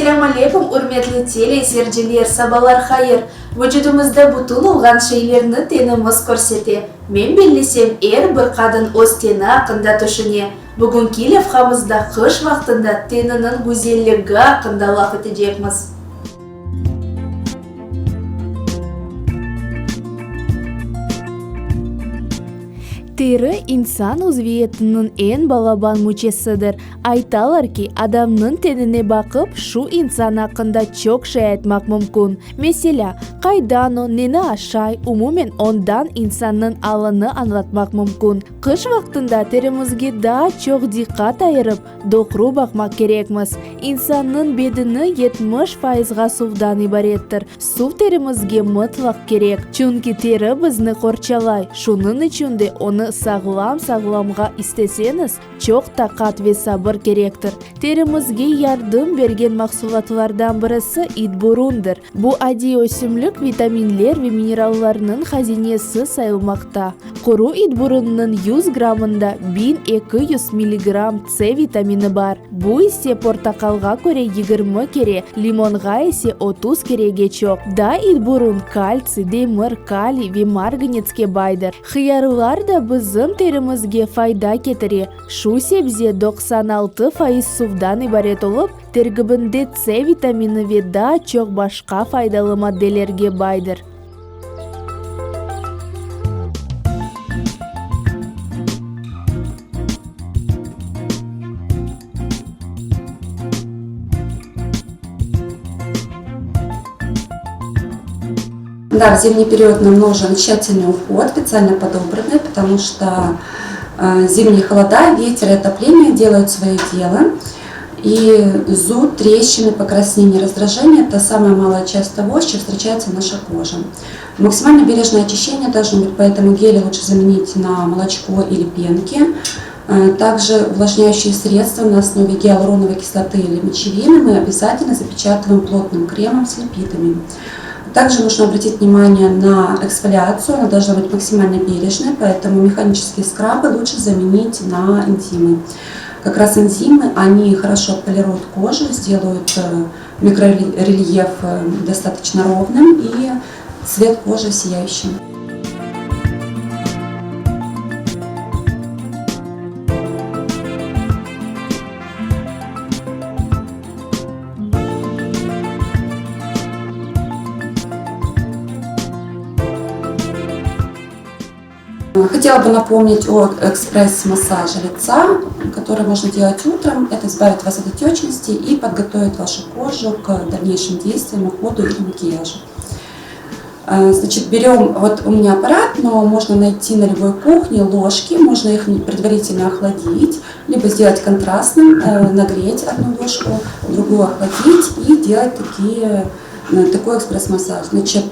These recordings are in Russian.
Ассаламу алейкум, урметли телесерджилер, сабалар хайыр. Вүжүдүмүздө бутун улган шейлерни тенimiz көрсөтө. Мен билесем, бір кадын өз тени акында түшүне. Бүгүнкү левхамызда кыш вактында тенинин гүзеллиги акында лаф этежекмиз. Тери инсан узвиетінің ең балабан мүчесідір. Айталар ки, адамның тенине бақып, шу инсан ақында чок шай айтмақ мүмкін. Mesela, қайдан о, нені ашай, умумен ондан инсанның алыны аңлатмақ мүмкін. Қыш вақтында теримізге да чок диққат айырып, доқру бақмақ керекміз. Инсанның бедіні 70%-ға судан ибареттір. Сув теримізге мұтлақ керек. Чүнки тері бізні қорчалай. Шунын içinde оны сағламға істесеңіз, чок тақат ве сабыр керектір. Теримізге ярдым берген мақсулатлардан бірісі итбурундыр. Бұл ади өсімлік витаминлер ве минералларының хазинесі сайылмақта. Құру итбурунның 100 граммында 1200 мг С витамини бар. Бұл есе портақалға көре 20 кере, лимонға есе 30 кереге чок. Да итбурун кальций, демір, калий ве марганецке байдыр. Хиярылар да біздің теримізге файда кетіре. Шу себзе 96% сувдан ибарет олып, тергібінде С витамини ве да чок башқа файдалы мадделерге байдыр. Да, в зимний период нам нужен тщательный уход, специально подобранный, потому что зимние холода, ветер и отопление делают свое дело. И зуд, трещины, покраснение, раздражение – это самая малая часть того, с чем встречается наша кожа. Максимально бережное очищение должно быть, поэтому гели лучше заменить на молочко или пенки. Также увлажняющие средства на основе гиалуроновой кислоты или мочевины мы обязательно запечатываем плотным кремом с липидами. Также нужно обратить внимание на эксфолиацию, она должна быть максимально бережной, поэтому механические скрабы лучше заменить на энзимы. Как раз энзимы, они хорошо отполируют кожу, сделают микрорельеф достаточно ровным и цвет кожи сияющим. Хотела бы напомнить о экспресс-массаже лица, который можно делать утром. Это избавит вас от отечности и подготовит вашу кожу к дальнейшим действиям, уходу или макияжу. Значит, берем, вот у меня аппарат, но можно найти на любой кухне ложки, можно их предварительно охладить, либо сделать контрастным, нагреть одну ложку, другую охладить и делать такой экспресс-массаж. Значит,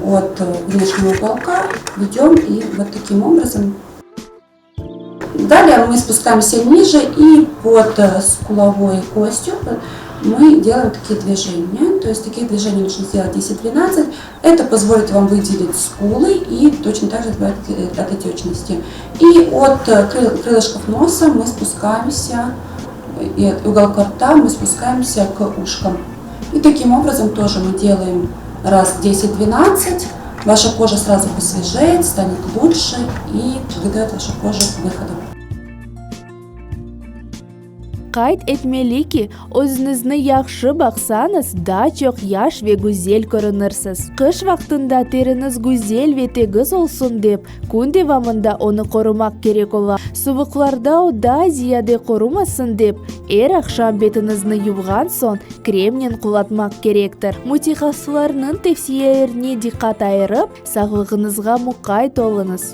от внешнего уголка ведем и вот таким образом. Далее мы спускаемся ниже и под скуловой костью мы делаем такие движения. То есть такие движения нужно сделать 10-12. Это позволит вам выделить скулы и точно так же избавить от отечности. И от крылышков носа мы спускаемся, и от уголка рта мы спускаемся к ушкам. И таким образом тоже мы делаем раз 10-12. Ваша кожа сразу посвежеет, станет лучше и подготовит вашу кожу к выходу. Қайт етмелі ки, өзіңізні яқшы бақсаңыз, да чоқ яш ве гүзел көрінірсіз. Қыш вақтында теріңіз гүзел ве тегіз олсын деп, күн девамында оны қорумақ керек ола. Суықларда да зияде қорумасын деп, ақшам бетіңізні ювған сон кремнен құлатмақ керектір. Мутихасыларының тевсиелеріне диққат айырып, сағлығыңызға мұқайт олыңыз.